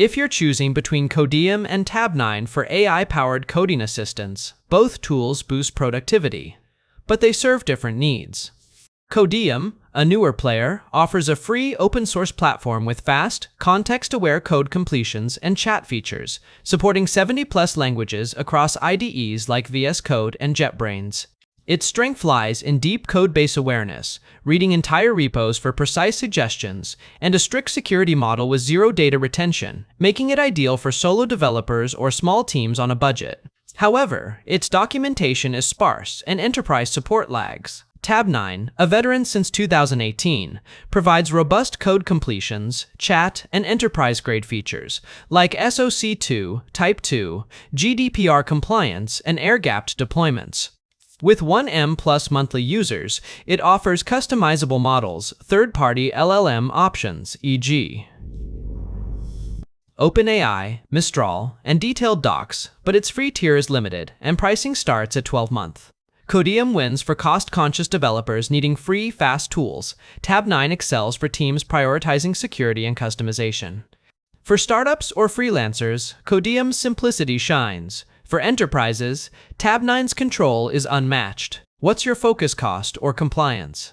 If you're choosing between Codeium and Tabnine for AI-powered coding assistance, both tools boost productivity, but they serve different needs. Codeium, a newer player, offers a free open-source platform with fast, context-aware code completions and chat features, supporting 70+ languages across IDEs like VS Code and JetBrains. Its strength lies in deep code-base awareness, reading entire repos for precise suggestions, and a strict security model with zero data retention, making it ideal for solo developers or small teams on a budget. However, its documentation is sparse and enterprise support lags. Tabnine, a veteran since 2018, provides robust code completions, chat, and enterprise-grade features like SOC2, Type 2, GDPR compliance, and air-gapped deployments. With 1M+ monthly users, it offers customizable models, third-party LLM options, e.g. OpenAI, Mistral, and detailed docs, but its free tier is limited, and pricing starts at 12 months. Codeium wins for cost-conscious developers needing free, fast tools. Tabnine excels for teams prioritizing security and customization. For startups or freelancers, Codeium's simplicity shines. For enterprises, Tabnine's control is unmatched. What's your focus, cost or compliance?